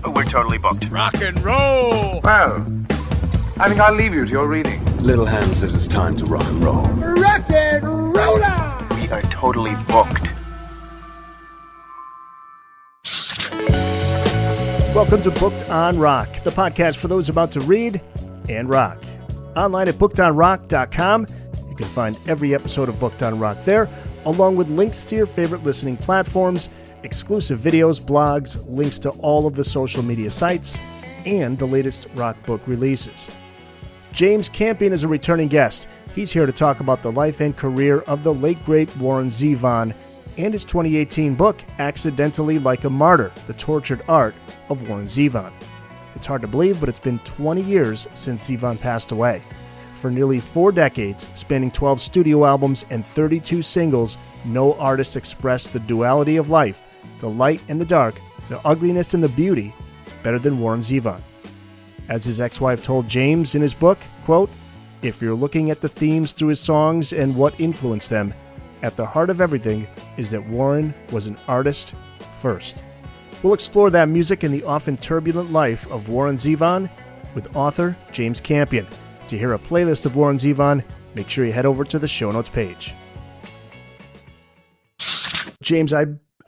We're totally booked. Rock and roll! Well, I think I'll leave you to your reading. Little Hand says it's time to rock and roll. Rock and roller! We are totally booked. Welcome to Booked on Rock, the podcast for those about to read and rock. Online at bookedonrock.com, you can find every episode of Booked on Rock there, along with links to your favorite listening platforms, exclusive videos, blogs, links to all of the social media sites, and the latest rock book releases. James Campion is a returning guest. He's here to talk about the life and career of the late great Warren Zevon and his 2018 book, Accidentally Like a Martyr, The Tortured Art of Warren Zevon. It's hard to believe, but it's been 20 years since Zevon passed away. For nearly 4 decades, spanning 12 studio albums and 32 singles, no artist expressed the duality of life, the light and the dark, the ugliness and the beauty, better than Warren Zevon. As his ex-wife told James in his book, quote, "If you're looking at the themes through his songs and what influenced them, at the heart of everything is that Warren was an artist first." We'll explore that music and the often turbulent life of Warren Zevon with author James Campion. To hear a playlist of Warren Zevon, make sure you head over to the show notes page. James,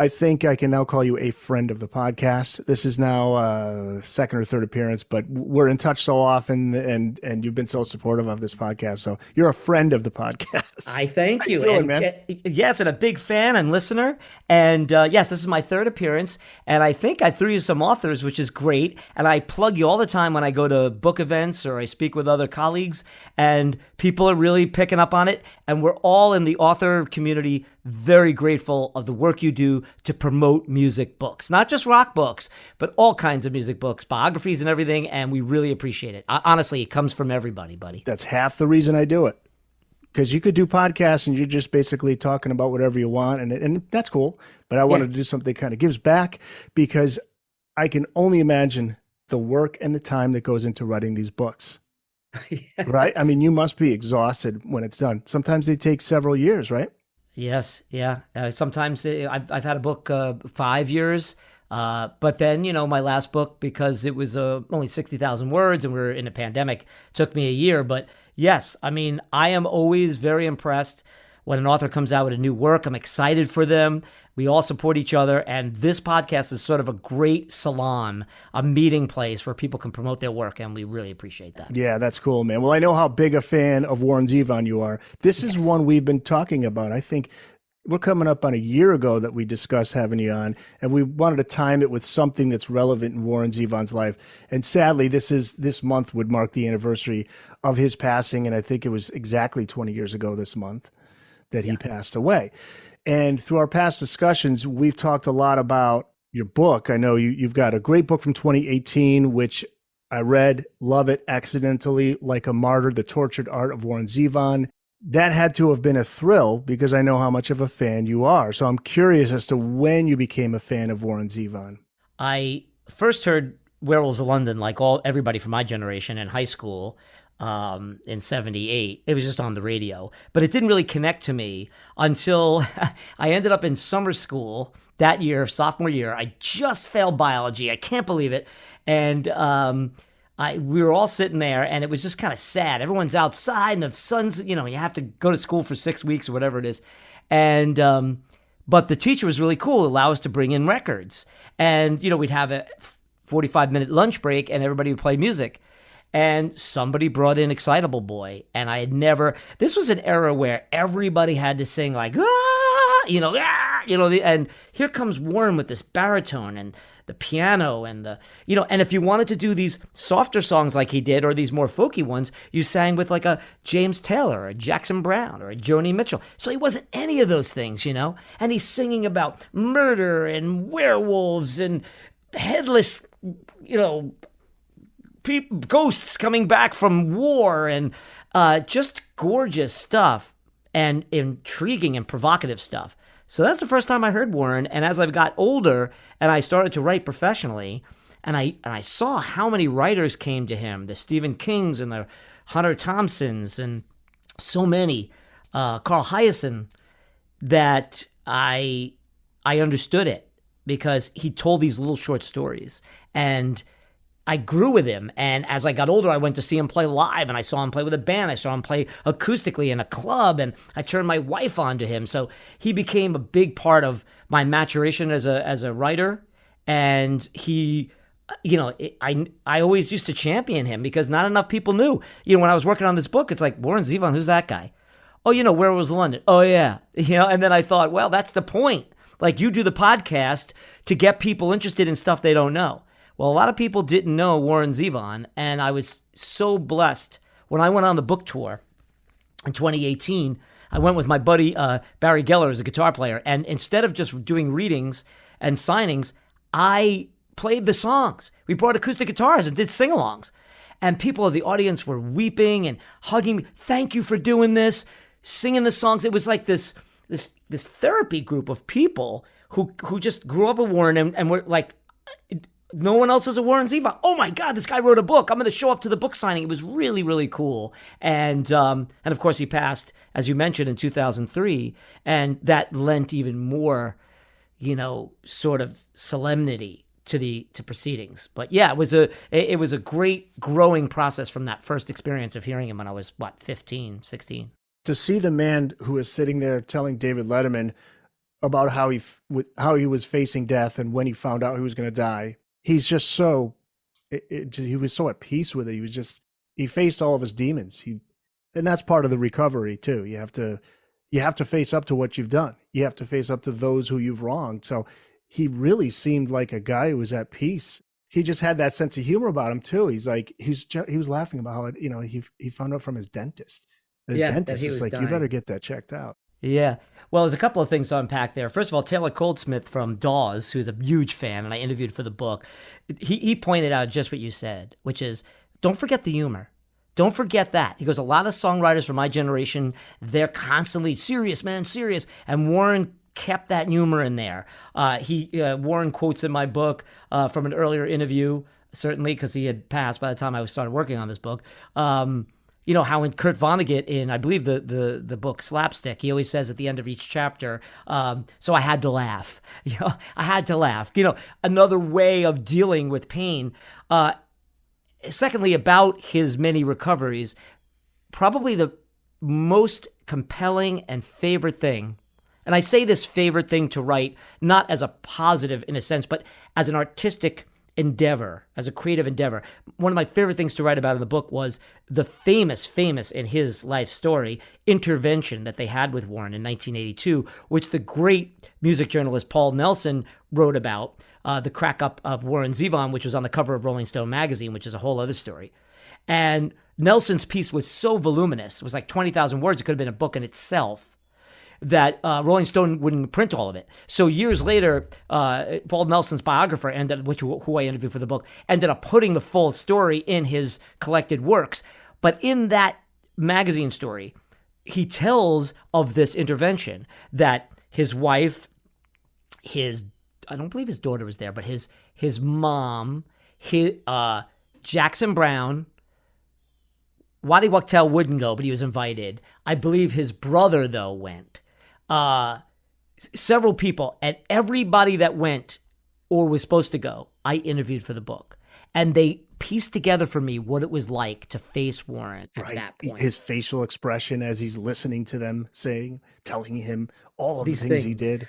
I think I can now call you a friend of the podcast. This is now second or third appearance, but we're in touch so often, and you've been so supportive of this podcast. So you're a friend of the podcast. I thank you. How you doing, man? Yes, and a big fan and listener. And yes, this is my third appearance. And I think I threw you some authors, which is great. And I plug you all the time when I go to book events or I speak with other colleagues. And people are really picking up on it. And we're all in the author community very grateful of the work you do to promote music books, not just rock books, but all kinds of music books, biographies and everything. And we really appreciate it. Honestly, it comes from everybody, buddy. That's half the reason I do it. Because you could do podcasts and you're just basically talking about whatever you want, and that's cool. But I wanted to do something that kind of gives back, because I can only imagine the work and the time that goes into writing these books. Yes. Right? I mean, you must be exhausted when it's done. Sometimes they take several years, right? Yes, yeah. Sometimes I've had a book 5 years, but then, my last book, because it was only 60,000 words and we were in a pandemic, took me a year. But yes, I mean, I am always very impressed when an author comes out with a new work. I'm excited for them. We all support each other. And this podcast is sort of a great salon, a meeting place where people can promote their work. And we really appreciate that. Yeah, that's cool, man. Well, I know how big a fan of Warren Zevon you are. This is one we've been talking about. I think we're coming up on a year ago that we discussed having you on, and we wanted to time it with something that's relevant in Warren Zevon's life. And sadly, this month would mark the anniversary of his passing. And I think it was exactly 20 years ago this month that he passed away. And through our past discussions, we've talked a lot about your book. I know you've got a great book from 2018, which I read, love it, Accidentally Like a Martyr, The Tortured Art of Warren Zevon. That had to have been a thrill, because I know how much of a fan you are. So I'm curious as to when you became a fan of Warren Zevon. I first heard Werewolves of London, like everybody from my generation in high school, in 78. It was just on the radio, but it didn't really connect to me until I ended up in summer school that year, sophomore year. I just failed biology. I can't believe it. And we were all sitting there, and it was just kind of sad. Everyone's outside, and the sun's, you have to go to school for 6 weeks or whatever it is. And but the teacher was really cool, allow us to bring in records. And, we'd have a 45-minute lunch break, and everybody would play music. And somebody brought in Excitable Boy, and I had never. This was an era where everybody had to sing like and here comes Warren with this baritone and the piano and and if you wanted to do these softer songs like he did, or these more folky ones, you sang with like a James Taylor or a Jackson Browne or a Joni Mitchell. So he wasn't any of those things, and he's singing about murder and werewolves and headless, ghosts coming back from war, and just gorgeous stuff and intriguing and provocative stuff. So that's the first time I heard Warren. And as I've got older and I started to write professionally, and I saw how many writers came to him, the Stephen Kings and the Hunter Thompsons and so many, Carl Hiaasen, that I understood it. because he told these little short stories. And I grew with him. And as I got older, I went to see him play live, and I saw him play with a band. I saw him play acoustically in a club, and I turned my wife on to him. So he became a big part of my maturation as a writer. And he, I always used to champion him because not enough people knew. When I was working on this book, it's like, Warren Zevon, who's that guy? Oh, Where Was London? Oh, yeah. And then I thought, well, that's the point. Like, you do the podcast to get people interested in stuff they don't know. Well, a lot of people didn't know Warren Zevon, and I was so blessed. When I went on the book tour in 2018, I went with my buddy Barry Geller as a guitar player, and instead of just doing readings and signings, I played the songs. We brought acoustic guitars and did sing-alongs, and people in the audience were weeping and hugging me. Thank you for doing this, singing the songs. It was like this therapy group of people who just grew up with Warren and were like, no one else is a Warren Zevon. Oh my God, this guy wrote a book. I'm going to show up to the book signing. It was really, really cool. And of course he passed, as you mentioned, in 2003. And that lent even more, sort of solemnity to proceedings. But yeah, it was a great growing process from that first experience of hearing him when I was 15, 16. To see the man who was sitting there telling David Letterman about how he was facing death and when he found out he was going to die. He's just he was so at peace with it. He faced all of his demons. And that's part of the recovery too. You have to face up to what you've done. You have to face up to those who you've wronged. So he really seemed like a guy who was at peace. He just had that sense of humor about him too. He was laughing about how he found out from his dentist. His dentist is like, dying. You better get that checked out. Yeah. Well, there's a couple of things to unpack there. First of all, Taylor Goldsmith from Dawes, who's a huge fan, and I interviewed for the book, he pointed out just what you said, which is, don't forget the humor. Don't forget that. He goes, a lot of songwriters from my generation, they're constantly serious, man, serious. And Warren kept that humor in there. Warren quotes in my book from an earlier interview, certainly because he had passed by the time I started working on this book. How in Kurt Vonnegut in, I believe, the book Slapstick, he always says at the end of each chapter, so I had to laugh. I had to laugh. Another way of dealing with pain. Secondly, about his many recoveries, probably the most compelling and favorite thing, and I say this favorite thing to write, not as a positive in a sense, but as an artistic endeavor, as a creative endeavor. One of my favorite things to write about in the book was the famous in his life story, intervention that they had with Warren in 1982, which the great music journalist Paul Nelson wrote about, the crack up of Warren Zevon, which was on the cover of Rolling Stone magazine, which is a whole other story. And Nelson's piece was so voluminous, it was like 20,000 words, it could have been a book in itself, that Rolling Stone wouldn't print all of it. So years later, Paul Nelson's biographer, who I interviewed for the book, ended up putting the full story in his collected works. But in that magazine story, he tells of this intervention that his wife, I don't believe his daughter was there, but his mom, Jackson Brown, Waddy Wachtel wouldn't go, but he was invited. I believe his brother, though, went. Several people, and everybody that went or was supposed to go, I interviewed for the book. And they pieced together for me what it was like to face Warren at that point. His facial expression as he's listening to them telling him all of these things he did.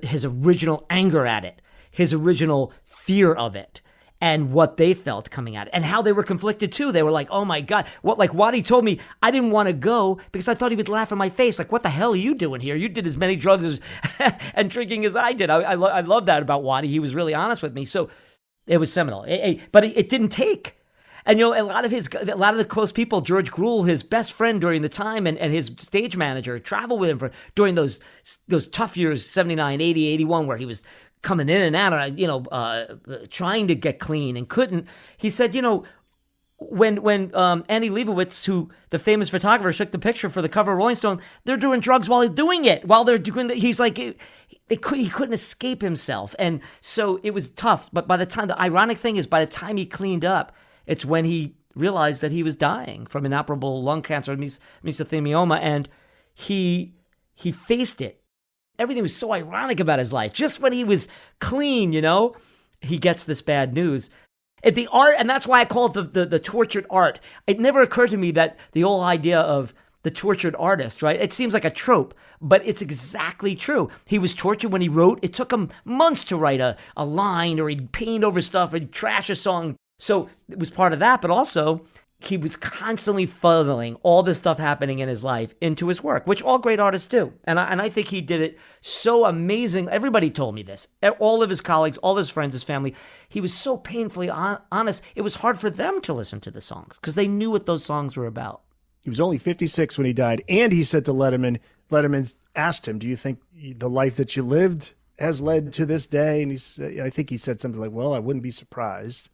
His original anger at it, his original fear of it, and what they felt coming at it, and how they were conflicted too. They were like, oh my God, like Waddy told me, I didn't want to go because I thought he would laugh in my face. Like, what the hell are you doing here? You did as many drugs and drinking as I did. I love that about Waddy. He was really honest with me. So it was seminal, but it didn't take. And, a lot of the close people, George Gruhl, his best friend during the time, and his stage manager, traveled with him during those tough years, 79, 80, 81, where he was coming in and out, trying to get clean and couldn't. He said, when Annie Leibovitz, who the famous photographer, took the picture for the cover of Rolling Stone, they're doing drugs while he's doing it. While they're doing it, he's like, he couldn't escape himself. And so it was tough. But the ironic thing is, by the time he cleaned up, it's when he realized that he was dying from inoperable lung cancer, mesothelioma, and he faced it. everything was so ironic about his life. Just when he was clean, he gets this bad news. The art, and that's why I call it the tortured art. It never occurred to me that the whole idea of the tortured artist, right? It seems like a trope, but it's exactly true. He was tortured when he wrote. It took him months to write a line, or he'd paint over stuff, or he'd trash a song. So it was part of that, but also he was constantly funneling all this stuff happening in his life into his work, which all great artists do. And I think he did it so amazing. Everybody told me this. All of his colleagues, all his friends, his family. He was so painfully honest. It was hard for them to listen to the songs because they knew what those songs were about. He was only 56 when he died. And he said to Letterman asked him, do you think the life that you lived has led to this day? And I think he said something like, well, I wouldn't be surprised.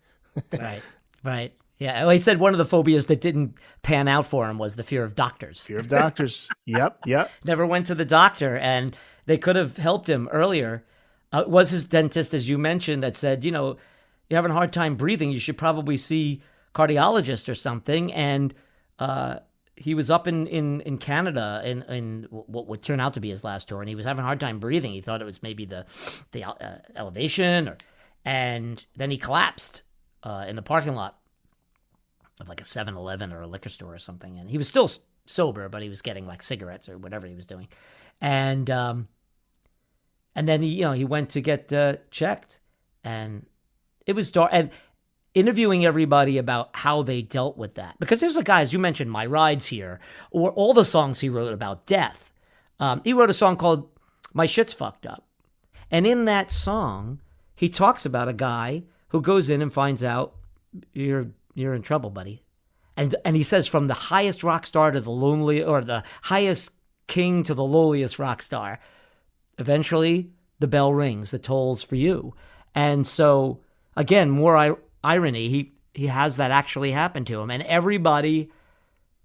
Right. Yeah, well, he said one of the phobias that didn't pan out for him was the fear of doctors. Fear of doctors. Yep. Never went to the doctor, and they could have helped him earlier. It was his dentist, as you mentioned, that said, you're having a hard time breathing. You should probably see a cardiologist or something. And he was up in Canada in what would turn out to be his last tour, and he was having a hard time breathing. He thought it was maybe the elevation, and then he collapsed in the parking lot of like a 7-Eleven or a liquor store or something. And he was still sober, but he was getting like cigarettes or whatever he was doing. And then he went to get checked, and it was dark. And interviewing everybody about how they dealt with that. Because there's a guy, as you mentioned, My Rides Here, or all the songs he wrote about death. He wrote a song called My Shit's Fucked Up. And in that song, he talks about a guy who goes in and finds out you're in trouble, buddy. And he says, from the highest rock star to the lonely, or the highest king to the lowliest rock star, eventually the bell rings, the toll's for you. And so, again, more irony, he has that actually happen to him. And everybody,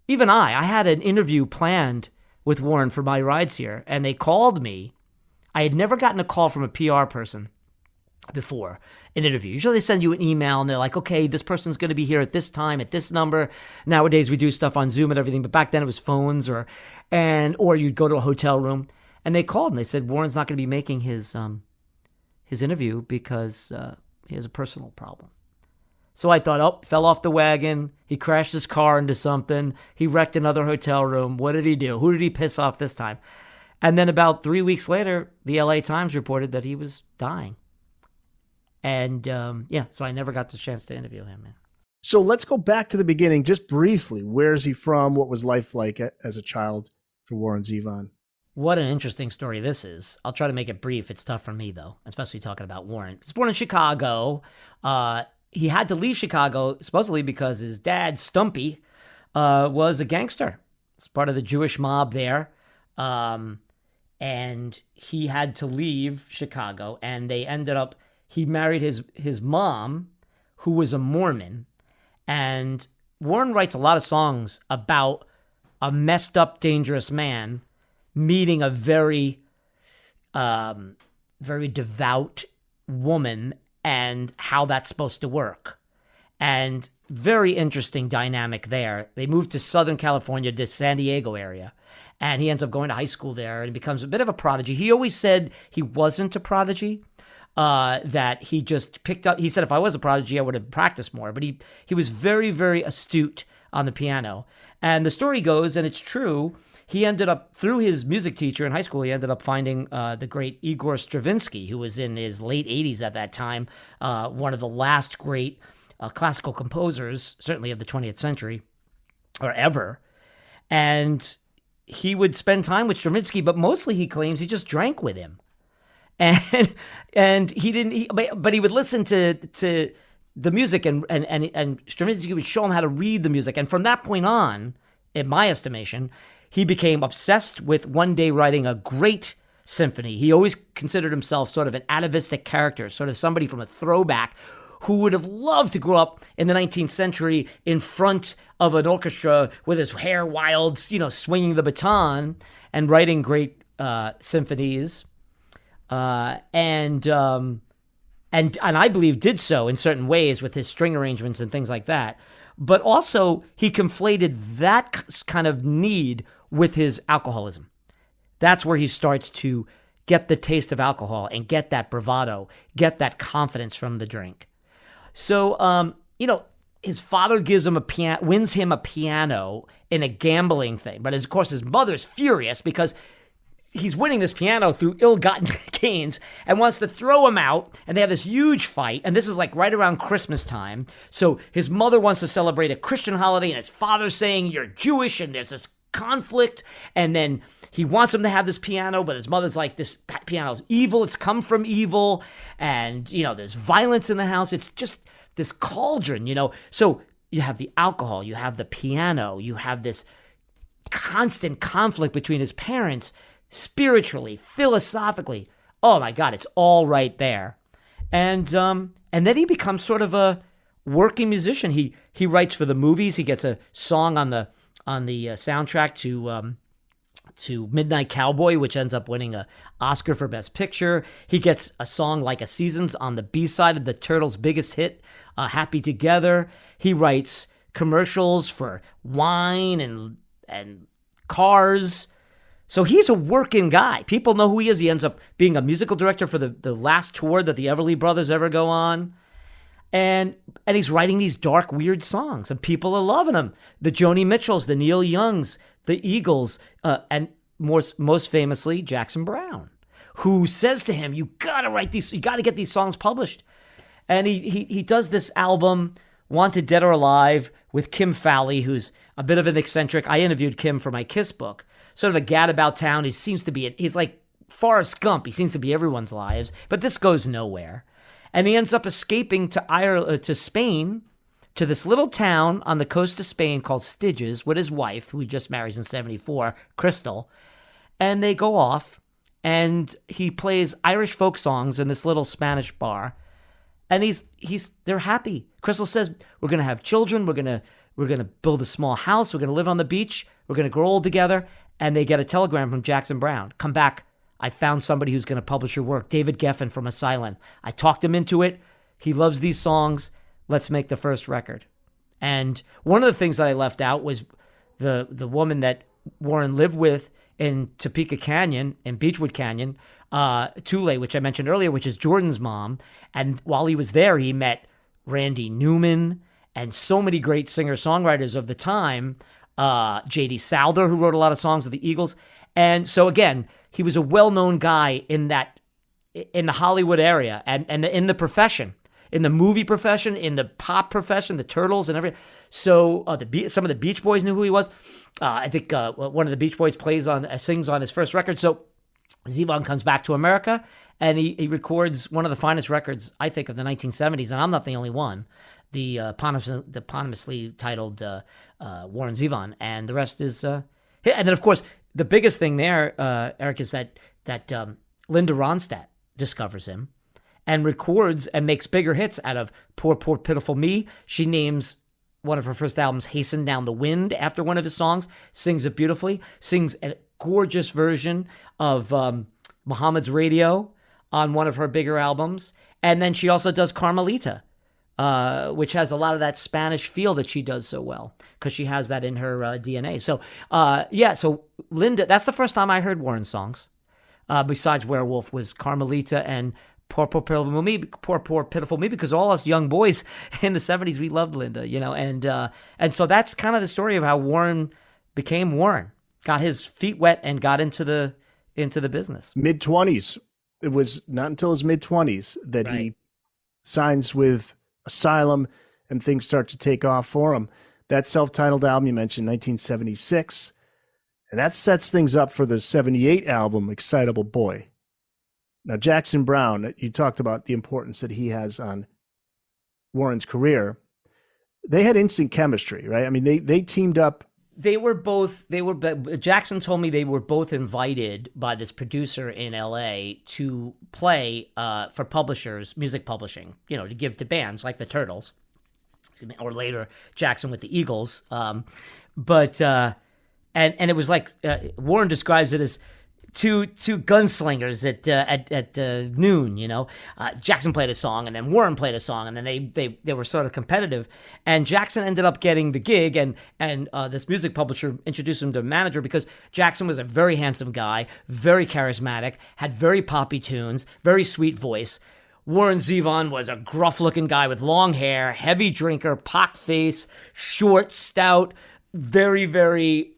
even I had an interview planned with Warren for My Rides Here, and they called me. I had never gotten a call from a PR person before an interview. Usually they send you an email and they're like, okay, this person's going to be here at this time, at this number. Nowadays we do stuff on Zoom and everything, but back then it was phones or you'd go to a hotel room. And they called and they said, Warren's not going to be making his interview because he has a personal problem. So I thought, fell off the wagon. He crashed his car into something. He wrecked another hotel room. What did he do? Who did he piss off this time? And then about 3 weeks later, the LA Times reported that he was dying. And so I never got the chance to interview him, man. So let's go back to the beginning, just briefly. Where is he from? What was life like as a child for Warren Zevon? What an interesting story this is. I'll try to make it brief. It's tough for me, though, especially talking about Warren. He was born in Chicago. He had to leave Chicago, supposedly because his dad, Stumpy, was a gangster. He's part of the Jewish mob there. And he had to leave Chicago, and he married his mom, who was a Mormon. And Warren writes a lot of songs about a messed up, dangerous man meeting a very, very devout woman and how that's supposed to work. And very interesting dynamic there. They moved to Southern California, the San Diego area. And he ends up going to high school there and becomes a bit of a prodigy. He always said he wasn't a prodigy. That he just picked up. He said, if I was a prodigy, I would have practiced more. But he was very, very astute on the piano. And the story goes, and it's true, he ended up, through his music teacher in high school, he ended up finding the great Igor Stravinsky, who was in his late 80s at that time, one of the last great classical composers, certainly of the 20th century, or ever. And he would spend time with Stravinsky, but mostly he claims he just drank with him. And he didn't, but he would listen to the music, and Stravinsky would show him how to read the music. And from that point on, in my estimation, he became obsessed with one day writing a great symphony. He always considered himself sort of an atavistic character, sort of somebody from a throwback who would have loved to grow up in the 19th century in front of an orchestra with his hair wild, swinging the baton and writing great symphonies. And I believe did so in certain ways with his string arrangements and things like that. But also he conflated that kind of need with his alcoholism. That's where he starts to get the taste of alcohol and get that bravado, get that confidence from the drink. So, his father gives him wins him a piano in a gambling thing. But of course, his mother's furious because he's winning this piano through ill-gotten gains and wants to throw him out. And they have this huge fight. And this is like right around Christmas time. So his mother wants to celebrate a Christian holiday, and his father's saying, you're Jewish, and there's this conflict. And then he wants him to have this piano, but his mother's like, this piano's evil. It's come from evil. And, there's violence in the house. It's just this cauldron, So you have the alcohol, you have the piano, you have this constant conflict between his parents, spiritually, philosophically. Oh my God, it's all right there. And then he becomes sort of a working musician. He writes for the movies. He gets a song on the soundtrack to Midnight Cowboy, which ends up winning an Oscar for Best Picture. He gets a song like a Seasons on the B-side of the Turtles' biggest hit, Happy Together. He writes commercials for wine and cars. So he's a working guy. People know who he is. He ends up being a musical director for the last tour that the Everly Brothers ever go on. And he's writing these dark, weird songs, and people are loving him. The Joni Mitchells, the Neil Youngs, the Eagles, and most famously, Jackson Browne, who says to him, you got to get these songs published. And he does this album, Wanted Dead or Alive, with Kim Fowley, who's a bit of an eccentric. I interviewed Kim for my Kiss book. Sort of a gadabout town. He's like Forrest Gump. He seems to be everyone's lives, but this goes nowhere. And he ends up escaping to Spain, to this little town on the coast of Spain called Styges with his wife, who he just marries in 1974, Crystal. And they go off, and he plays Irish folk songs in this little Spanish bar. And they're happy. Crystal says, we're going to have children. We're going to build a small house. We're going to live on the beach. We're going to grow old together. And they get a telegram from Jackson Browne. Come back. I found somebody who's going to publish your work. David Geffen from Asylum. I talked him into it. He loves these songs. Let's make the first record. And one of the things that I left out was the woman that Warren lived with in Topeka Canyon, in Beechwood Canyon, Tule, which I mentioned earlier, which is Jordan's mom. And while he was there, he met Randy Newman and so many great singer-songwriters of the time, J.D. Souther, who wrote a lot of songs with the Eagles. And so, again, he was a well-known guy in the Hollywood area and in the profession, in the movie profession, in the pop profession, the Turtles and everything. So some of the Beach Boys knew who he was. I think one of the Beach Boys sings on his first record. So Zevon comes back to America, and he records one of the finest records, I think, of the 1970s, and I'm not the only one, the eponymously titled Warren Zevon, and the rest is... and then, of course, the biggest thing there, Eric, is that Linda Ronstadt discovers him and records and makes bigger hits out of Poor, Poor, Pitiful Me. She names one of her first albums Hasten Down the Wind after one of his songs, sings it beautifully, sings a gorgeous version of Muhammad's Radio on one of her bigger albums. And then she also does Carmelita, which has a lot of that Spanish feel that she does so well because she has that in her DNA. So, so Linda, that's the first time I heard Warren's songs, besides Werewolf, was Carmelita and Poor, Poor, Pitiful Me, Poor, Poor, Pitiful Me, because all us young boys in the 70s, we loved Linda, and so that's kind of the story of how Warren became Warren, got his feet wet and got into the business. Mid-20s. It was not until his mid-20s that he signs with Asylum and things start to take off for him. That self-titled album you mentioned, 1976, and that sets things up for the 78 album, Excitable Boy. Now, Jackson Browne, you talked about the importance that he has on Warren's career. They had instant chemistry, right? I mean, they teamed up. Jackson told me they were both invited by this producer in LA to play for publishers, music publishing, to give to bands like the Turtles, or later Jackson with the Eagles. And it was like, Warren describes it as two gunslingers at noon. You know, Jackson played a song, and then Warren played a song, and then they were sort of competitive. And Jackson ended up getting the gig, and this music publisher introduced him to a manager because Jackson was a very handsome guy, very charismatic, had very poppy tunes, very sweet voice. Warren Zevon was a gruff-looking guy with long hair, heavy drinker, pock face, short, stout, very, very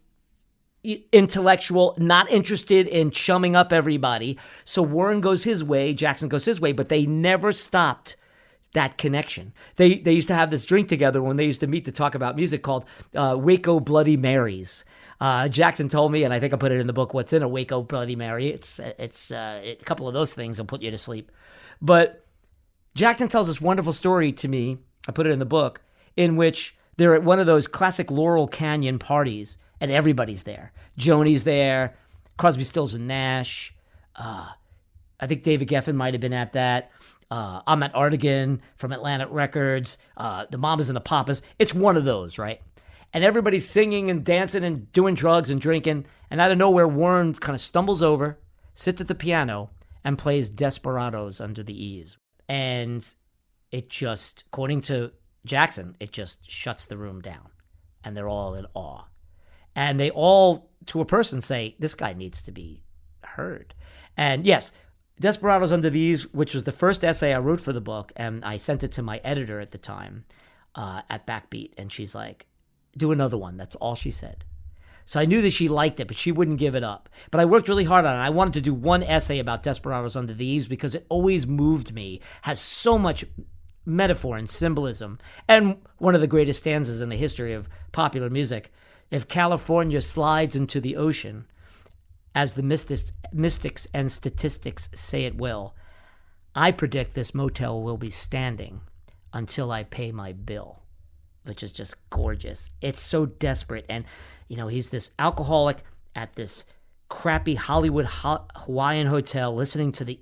intellectual, not interested in chumming up everybody. So Warren goes his way, Jackson goes his way, but they never stopped that connection. They used to have this drink together when they used to meet to talk about music called Waco Bloody Marys. Jackson told me, and I think I put it in the book, what's in a Waco Bloody Mary. It's a couple of those things will put you to sleep. But Jackson tells this wonderful story to me, I put it in the book, in which they're at one of those classic Laurel Canyon parties, and everybody's there. Joni's there, Crosby, Stills, and Nash. I think David Geffen might have been at that. I'm at Artigan from Atlantic Records. The Mamas and the Papas. It's one of those, right? And everybody's singing and dancing and doing drugs and drinking. And out of nowhere, Warren kind of stumbles over, sits at the piano, and plays Desperados Under the Eaves. And it just, according to Jackson, it just shuts the room down. And they're all in awe. And they all, to a person, say, this guy needs to be heard. And yes, Desperados Under the Eaves, which was the first essay I wrote for the book, and I sent it to my editor at the time at Backbeat, and she's like, do another one. That's all she said. So I knew that she liked it, but she wouldn't give it up. But I worked really hard on it. I wanted to do one essay about Desperados Under the Eaves because it always moved me, has so much metaphor and symbolism, and one of the greatest stanzas in the history of popular music. If California slides into the ocean, as the mystics and statistics say it will, I predict this motel will be standing until I pay my bill, which is just gorgeous. It's so desperate. And, you know, he's this alcoholic at this crappy Hollywood Hawaiian hotel listening to the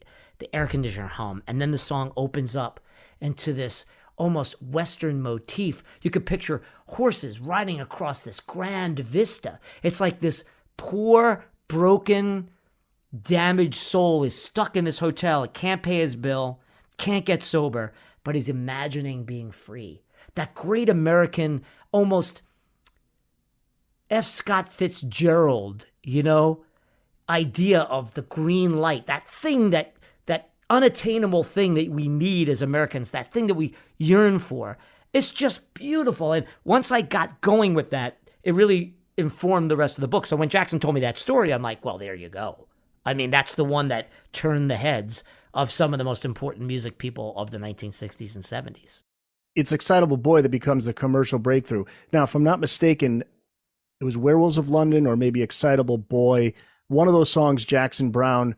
air conditioner hum. And then the song opens up into this almost Western motif. You could picture horses riding across this grand vista. It's like this poor, broken, damaged soul is stuck in this hotel. It can't pay his bill, can't get sober, but he's imagining being free. That great American, almost F. Scott Fitzgerald, you know, idea of the green light, that thing, that unattainable thing that we need as Americans, that thing that we yearn for. It's just beautiful. And once I got going with that, it really informed the rest of the book. So when Jackson told me that story, I'm like, well, there you go. I mean, that's the one that turned the heads of some of the most important music people of the 1960s and 70s. It's Excitable Boy that becomes the commercial breakthrough. Now, if I'm not mistaken, it was Werewolves of London or maybe Excitable Boy. One of those songs Jackson Browne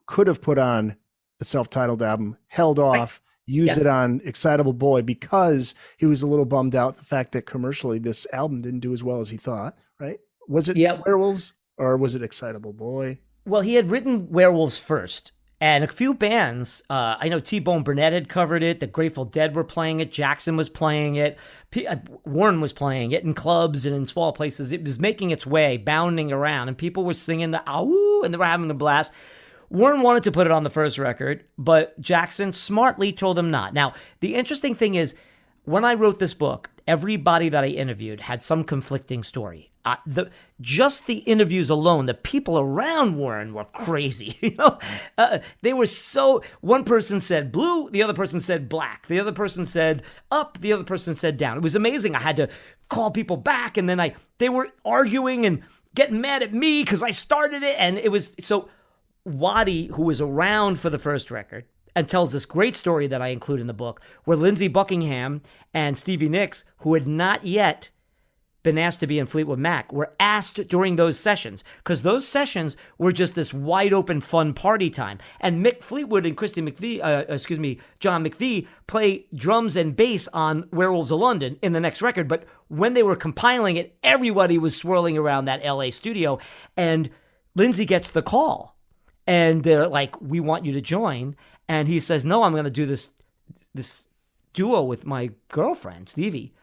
could have put on the self-titled album, held off, used it on Excitable Boy because he was a little bummed out the fact that commercially this album didn't do as well as he thought, right? Was it Werewolves or was it Excitable Boy? Well, he had written Werewolves first, and a few bands, I know T-Bone Burnett had covered it, the Grateful Dead were playing it, Jackson was playing it, Warren was playing it in clubs and in small places. It was making its way, bounding around, and people were singing the "Ow," and they were having a blast. Warren wanted to put it on the first record, but Jackson smartly told him not. Now, the interesting thing is, when I wrote this book, everybody that I interviewed had some conflicting story. Just the interviews alone, the people around Warren were crazy. You know, they were so. One person said blue, the other person said black, the other person said up, the other person said down. It was amazing. I had to call people back, and then they were arguing and getting mad at me because I started it, and it was so. Waddy, who was around for the first record, and tells this great story that I include in the book, where Lindsey Buckingham and Stevie Nicks, who had not yet been asked to be in Fleetwood Mac, were asked during those sessions, because those sessions were just this wide open fun party time. And Mick Fleetwood and John McVie play drums and bass on Werewolves of London in the next record. But when they were compiling it, everybody was swirling around that LA studio, and Lindsey gets the call. And they're like, we want you to join. And he says, no, I'm going to do this duo with my girlfriend, Stevie.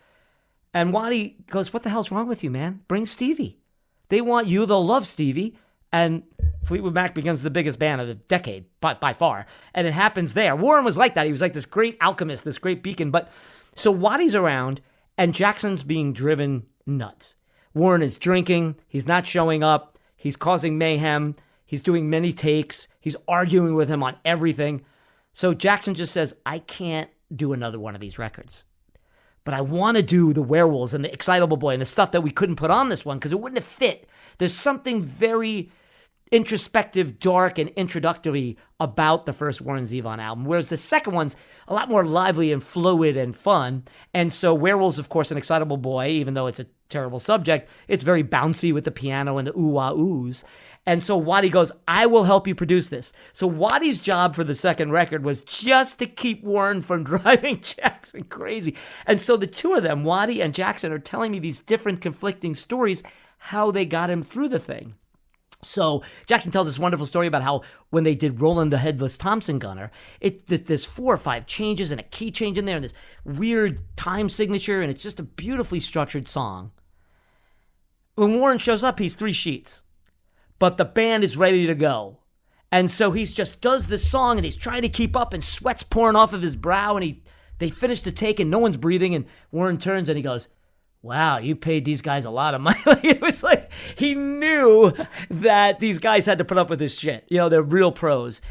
And Waddy goes, what the hell's wrong with you, man? Bring Stevie. They want you. They'll love Stevie. And Fleetwood Mac becomes the biggest band of the decade by far. And it happens there. Warren was like that. He was like this great alchemist, this great beacon. But so Waddy's around and Jackson's being driven nuts. Warren is drinking. He's not showing up. He's causing mayhem. He's doing many takes. He's arguing with him on everything. So Jackson just says, I can't do another one of these records. But I want to do the Werewolves and the Excitable Boy and the stuff that we couldn't put on this one because it wouldn't have fit. There's something very introspective, dark, and introductory about the first Warren Zevon album, whereas the second one's a lot more lively and fluid and fun. And so Werewolves, of course, an Excitable Boy, even though it's a terrible subject, it's very bouncy with the piano and the ooh-wah-oohs. And so Waddy goes, I will help you produce this. So Waddy's job for the second record was just to keep Warren from driving Jackson crazy. And so the two of them, Waddy and Jackson, are telling me these different conflicting stories, how they got him through the thing. So Jackson tells this wonderful story about how when they did Roland the Headless Thompson Gunner, there's 4 or 5 changes and a key change in there and this weird time signature, and it's just a beautifully structured song. When Warren shows up, he's 3 sheets, but the band is ready to go. And so he just does this song and he's trying to keep up and sweat's pouring off of his brow, and they finish the take and no one's breathing, and Warren turns and he goes, wow, you paid these guys a lot of money. It was like he knew that these guys had to put up with this shit. You know, they're real pros.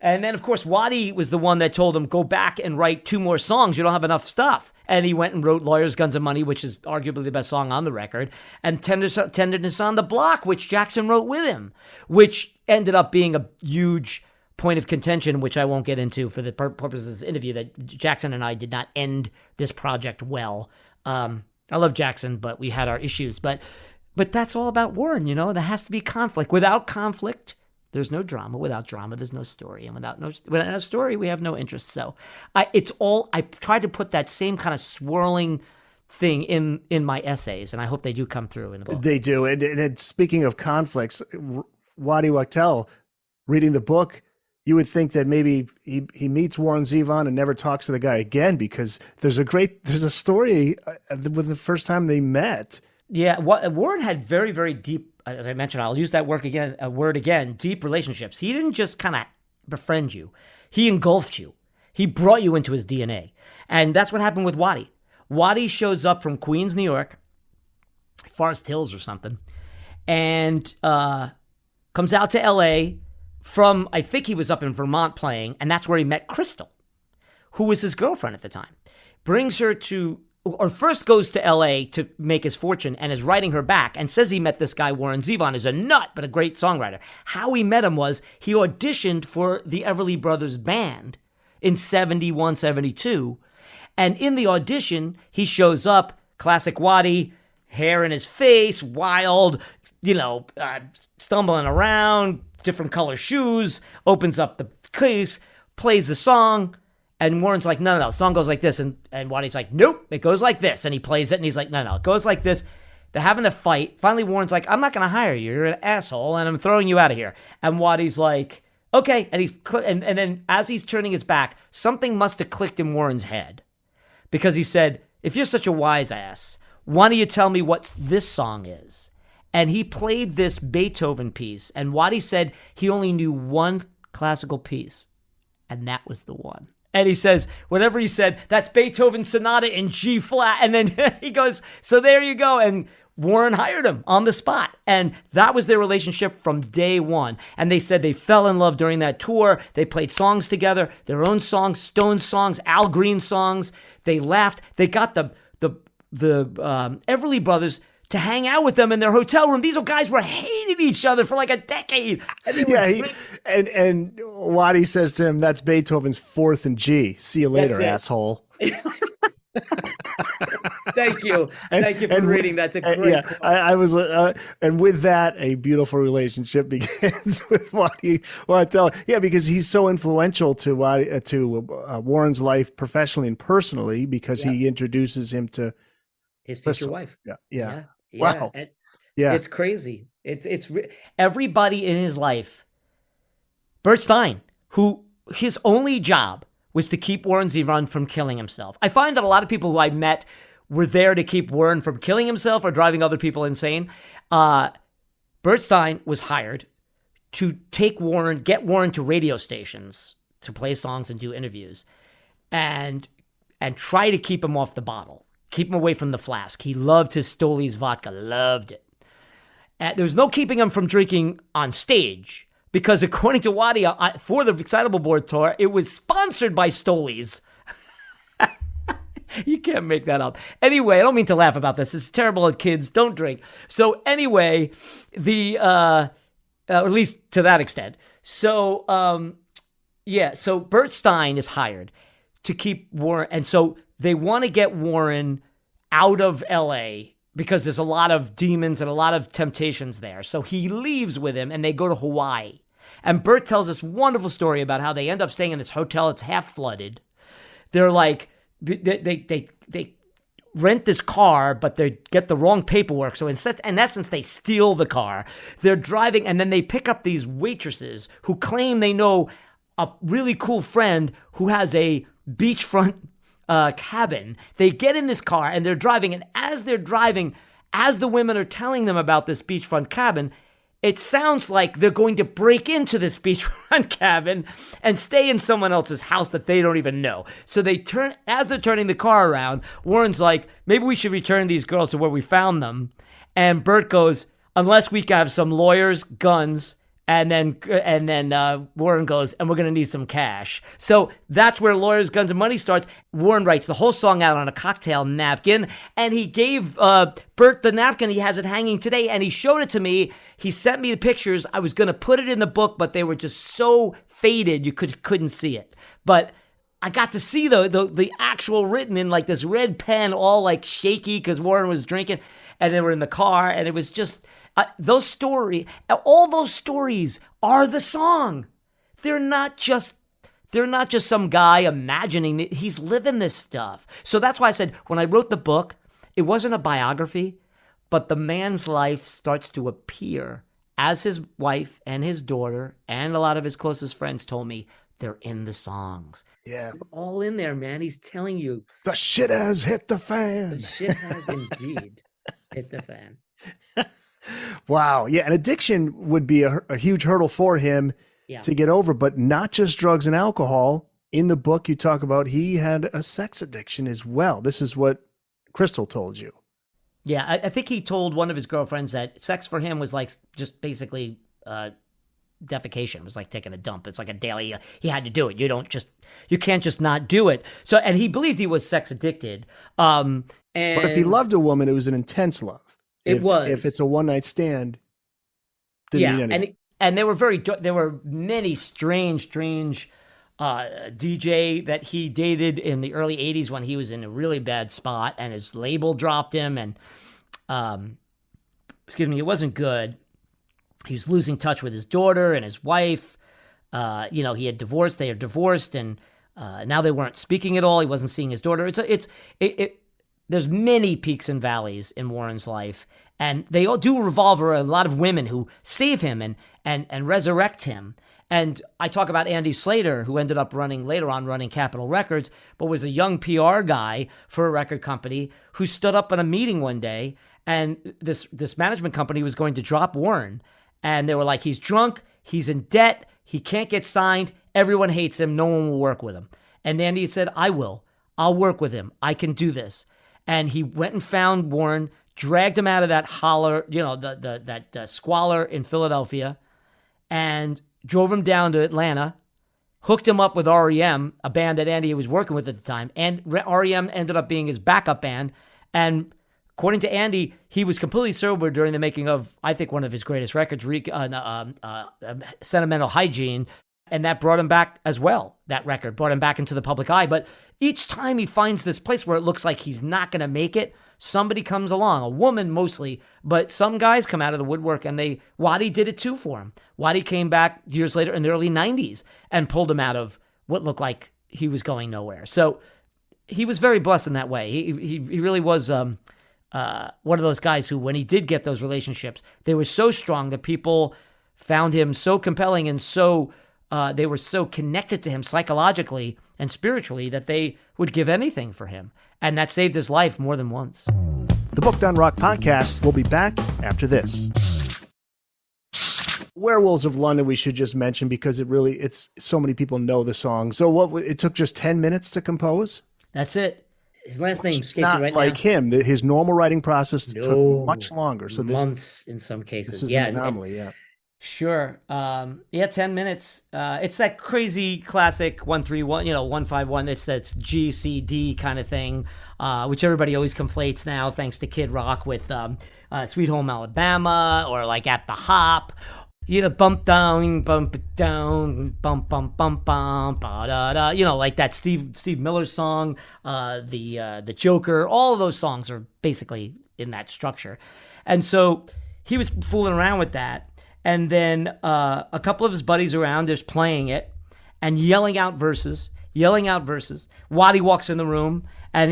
And then, of course, Waddy was the one that told him, go back and write 2 more songs. You don't have enough stuff. And he went and wrote Lawyers, Guns, and Money, which is arguably the best song on the record, and Tenderness on the Block, which Jackson wrote with him, which ended up being a huge point of contention, which I won't get into for the purposes of this interview, that Jackson and I did not end this project well. I love Jackson, but we had our issues. But that's all about Warren, you know. There has to be conflict. Without conflict, there's no drama. Without drama, there's no story. And without a story, we have no interest. So I try to put that same kind of swirling thing in my essays, and I hope they do come through in the book. They do. And speaking of conflicts, Waddy Wachtel, reading the book, you would think that maybe he meets Warren Zevon and never talks to the guy again, because there's a story with the first time they met. Yeah, Warren had very, very deep, as I mentioned, I'll use that word again, deep relationships. He didn't just kind of befriend you. He engulfed you. He brought you into his DNA. And that's what happened with Waddy. Waddy shows up from Queens, New York, Forest Hills or something, and comes out to L.A., from, I think he was up in Vermont playing, and that's where he met Crystal, who was his girlfriend at the time. Brings her first goes to LA to make his fortune and is writing her back and says he met this guy, Warren Zevon, who's a nut, but a great songwriter. How he met him was he auditioned for the Everly Brothers band in 71, 72. And in the audition, he shows up, classic Waddy, hair in his face, wild, stumbling around, different color shoes, opens up the case, plays the song, and Warren's like, no, the song goes like this. And Waddy's like, nope, it goes like this. And he plays it, and he's like, no, it goes like this. They're having a fight. Finally, Warren's like, I'm not going to hire you. You're an asshole, and I'm throwing you out of here. And Waddy's like, okay. And then as he's turning his back, something must have clicked in Warren's head, because he said, if you're such a wise ass, why don't you tell me what this song is? And he played this Beethoven piece, and Waddy said he only knew one classical piece, and that was the one. And he says, whatever he said, that's Beethoven's Sonata in G flat. And then he goes, so there you go. And Warren hired him on the spot. And that was their relationship from day one. And they said they fell in love during that tour. They played songs together, their own songs, Stones songs, Al Green songs. They laughed. They got the Everly Brothers to hang out with them in their hotel room. These guys were hating each other for like a decade. And Waddy says to him, that's Beethoven's 4th in G. See you later, asshole. Thank you for reading. That's a great quote. I was, and with that, a beautiful relationship begins with Waddy Wachtel. Yeah, because he's so influential to Warren's life professionally and personally, because he introduces him to his future wife. Yeah. Wow. And, it's crazy. It's everybody in his life. Bert Stein, who his only job was to keep Warren Zevon from killing himself. I find that a lot of people who I met were there to keep Warren from killing himself or driving other people insane. Bert Stein was hired to get Warren to radio stations to play songs and do interviews, and try to keep him off the bottle, keep him away from the flask. He loved his Stoli's vodka, loved it. And there was no keeping him from drinking on stage, because according to Waddy, for the Excitable Board tour, it was sponsored by Stoli's. You can't make that up. Anyway, I don't mean to laugh about this. It's terrible at kids. Don't drink. So anyway, at least to that extent. So, so Bert Stein is hired to keep Warren. And so they want to get Warren out of L.A. because there's a lot of demons and a lot of temptations there. So he leaves with him and they go to Hawaii. And Bert tells this wonderful story about how they end up staying in this hotel. It's half flooded. They're like, they rent this car, but they get the wrong paperwork. So in essence, they steal the car. They're driving, and then they pick up these waitresses who claim they know a really cool friend who has a beachfront cabin. They get in this car, and they're driving, and as they're driving, as the women are telling them about this beachfront cabin, it sounds like they're going to break into this beachfront cabin and stay in someone else's house that they don't even know. So as they're turning the car around, Warren's like, maybe we should return these girls to where we found them. And Bert goes, unless we have some lawyers, guns, and then Warren goes, and we're going to need some cash. So that's where Lawyers, Guns, and Money starts. Warren writes the whole song out on a cocktail napkin, and he gave Bert the napkin. He has it hanging today, and he showed it to me. He sent me the pictures. I was going to put it in the book, but they were just so faded you couldn't see it. But I got to see the actual written in like this red pen, all like shaky because Warren was drinking, and they were in the car, and it was just... all those stories are the song. They're not just some guy imagining it. He's living this stuff. So that's why I said when I wrote the book, it wasn't a biography, but the man's life starts to appear as his wife and his daughter and a lot of his closest friends told me they're in the songs. Yeah. They're all in there, man. He's telling you. The shit has hit the fan. The shit has indeed hit the fan. Wow. Yeah. And addiction would be a huge hurdle for him to get over, but not just drugs and alcohol. In the book, you talk about he had a sex addiction as well. This is what Crystal told you. Yeah. I think he told one of his girlfriends that sex for him was like just basically defecation. It was like taking a dump. It's like a daily, he had to do it. You can't just not do it. So, and he believed he was sex addicted. But if he loved a woman, it was an intense love. If it's a one night stand, didn't mean anything. And there were many strange DJ that he dated in the early 80s when he was in a really bad spot and his label dropped him and it wasn't good. He was losing touch with his daughter and his wife. He had divorced. They are divorced, and now they weren't speaking at all. He wasn't seeing his daughter. There's many peaks and valleys in Warren's life, and they all do revolve around a lot of women who save him and resurrect him. And I talk about Andy Slater, who ended up running Capitol Records, but was a young PR guy for a record company who stood up in a meeting one day, and this management company was going to drop Warren. And they were like, he's drunk, he's in debt, he can't get signed, everyone hates him, no one will work with him. And Andy said, I'll work with him, I can do this. And he went and found Warren, dragged him out of that holler, that squalor in Philadelphia, and drove him down to Atlanta, hooked him up with REM, a band that Andy was working with at the time, and REM ended up being his backup band. And according to Andy, he was completely sober during the making of, I think, one of his greatest records, Sentimental Hygiene, and that brought him back as well. That record brought him back into the public eye. But each time he finds this place where it looks like he's not going to make it, somebody comes along, a woman mostly, but some guys come out of the woodwork, and Waddy did it too for him. Waddy came back years later in the early 90s and pulled him out of what looked like he was going nowhere. So he was very blessed in that way. He really was one of those guys who, when he did get those relationships, they were so strong that people found him so compelling and so they were so connected to him psychologically and spiritually that they would give anything for him. And that saved his life more than once. The Booked on Rock podcast will be back after this. Werewolves of London we should just mention because it's so many people know the song. So it took just 10 minutes to compose? That's it. His last name escapes me Not right like now. him. His normal writing process No. took much longer. So months in some cases. This is an anomaly, yeah. Sure. 10 minutes. It's that crazy classic 1-3-1, 1-5-1. That's G, C, D kind of thing, which everybody always conflates now, thanks to Kid Rock with Sweet Home Alabama or like At the Hop. Bump down, bump it down, bump, bump, bump, bump, da da. Like that Steve Miller song, the Joker. All of those songs are basically in that structure, and so he was fooling around with that. And then a couple of his buddies around is playing it and yelling out verses. Waddy walks in the room and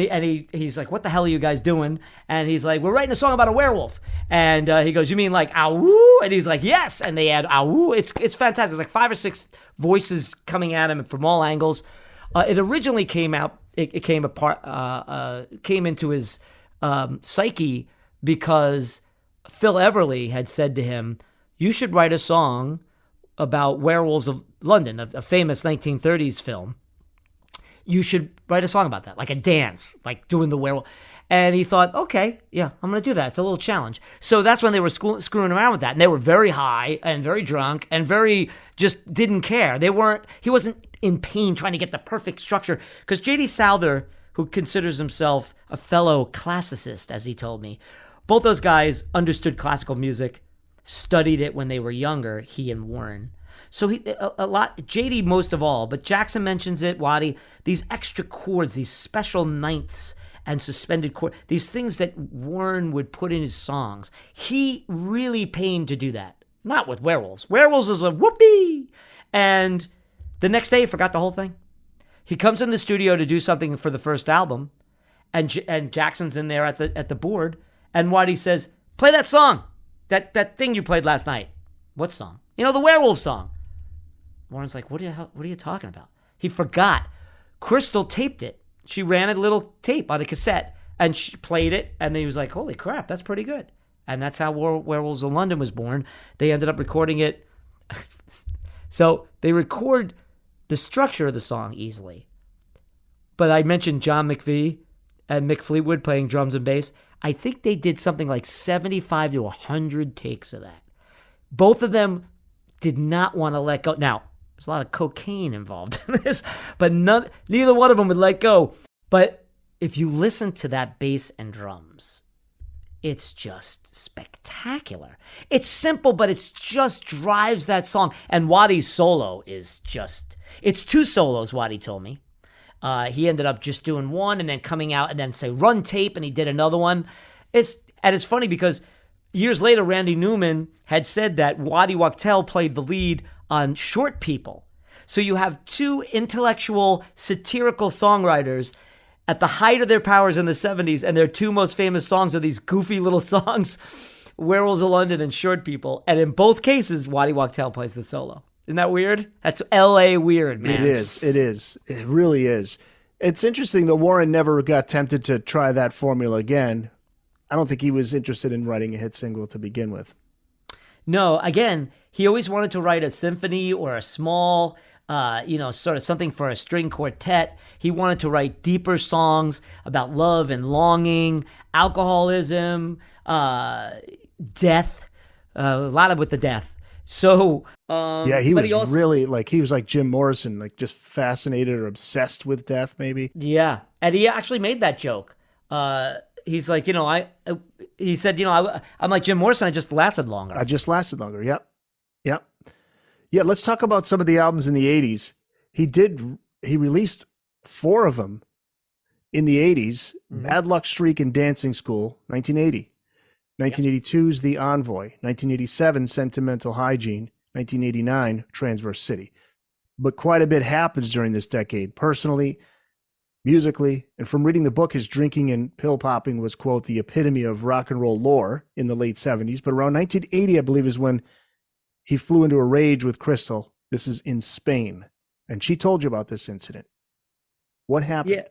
he's like, "What the hell are you guys doing?" And he's like, "We're writing a song about a werewolf." And he goes, "You mean like ow?" And he's like, "Yes." And they add ow. It's fantastic. There's like 5 or 6 voices coming at him from all angles. It originally came out. It came into his psyche because Phil Everly had said to him, "You should write a song about Werewolves of London, a famous 1930s film. You should write a song about that, like a dance, like doing the werewolf." And he thought, okay, yeah, I'm going to do that. It's a little challenge. So that's when they were screwing around with that. And they were very high and very drunk and very just didn't care. He wasn't in pain trying to get the perfect structure. Because J.D. Souther, who considers himself a fellow classicist, as he told me, both those guys understood classical music, studied it when they were younger, he and Warren. So a lot, JD most of all, but Jackson mentions it, Waddy, these extra chords, these special ninths and suspended chord, these things that Warren would put in his songs. He really pained to do that. Not with Werewolves. Werewolves is a whoopee. And the next day he forgot the whole thing. He comes in the studio to do something for the first album, and Jackson's in there at the board, and Waddy says, "Play that song. That thing you played last night." "What song?" "The werewolf song." Warren's like, what are you talking about? He forgot. Crystal taped it. She ran a little tape on a cassette, and she played it, and he was like, holy crap, that's pretty good. And that's how Werewolves of London was born. They ended up recording it. So they record the structure of the song easily. But I mentioned John McVie and Mick Fleetwood playing drums and bass. I think they did something like 75 to 100 takes of that. Both of them did not want to let go. Now, there's a lot of cocaine involved in this, but neither one of them would let go. But if you listen to that bass and drums, it's just spectacular. It's simple, but it just drives that song. And Waddy's solo is it's 2 solos, Waddy told me. He ended up just doing one and then coming out and then say run tape, and he did another one. It's funny because years later, Randy Newman had said that Waddy Wachtel played the lead on Short People. So you have 2 intellectual, satirical songwriters at the height of their powers in the 70s, and their 2 most famous songs are these goofy little songs, Werewolves of London and Short People. And in both cases, Waddy Wachtel plays the solo. Isn't that weird? That's L.A. weird, man. It is. It really is. It's interesting that Warren never got tempted to try that formula again. I don't think he was interested in writing a hit single to begin with. No, again, he always wanted to write a symphony or a small, sort of something for a string quartet. He wanted to write deeper songs about love and longing, alcoholism, death, a lot of with the death. So, he was really he was like Jim Morrison, like just fascinated or obsessed with death, maybe. Yeah. And he actually made that joke. He's like, he said, I'm like Jim Morrison. I just lasted longer. Yep. Yeah. Let's talk about some of the albums in the 80s. He released 4 of them in the 80s. Mm-hmm. Bad Luck Streak and Dancing School, 1980. 1982's The Envoy, 1987 Sentimental Hygiene, 1989 Transverse City. But quite a bit happens during this decade, personally, musically, and from reading the book, his drinking and pill popping was, quote, the epitome of rock and roll lore in the late 70s. But around 1980, I believe, is when he flew into a rage with Crystal. This is in Spain. And she told you about this incident. What happened?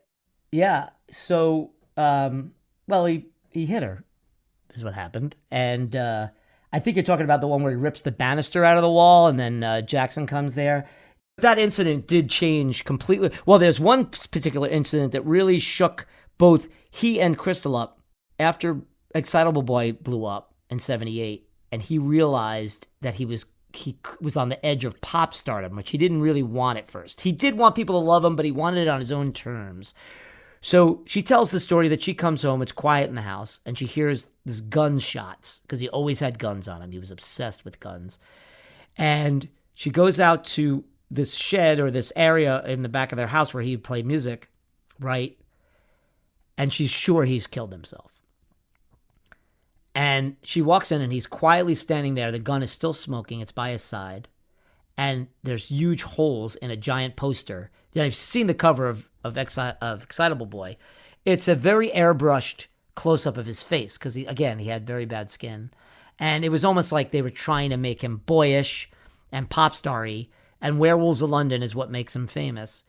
Yeah. So, he hit her. Is what happened. And I think you're talking about the one where he rips the banister out of the wall and then Jackson comes there. That incident did change completely. Well, there's one particular incident that really shook both he and Crystal up after Excitable Boy blew up in 78, and he realized that he was on the edge of pop stardom, which he didn't really want at first. He did want people to love him, but he wanted it on his own terms. So she tells the story that she comes home, it's quiet in the house, and she hears this gunshots, because he always had guns on him. He was obsessed with guns. And she goes out to this shed or this area in the back of their house where he would play music, right? And she's sure he's killed himself. And she walks in and he's quietly standing there. The gun is still smoking. It's by his side. And there's huge holes in a giant poster. I've seen the cover of Excitable Boy. It's a very airbrushed close-up of his face because, he had very bad skin. And it was almost like they were trying to make him boyish and pop star-y. And Werewolves of London is what makes him famous.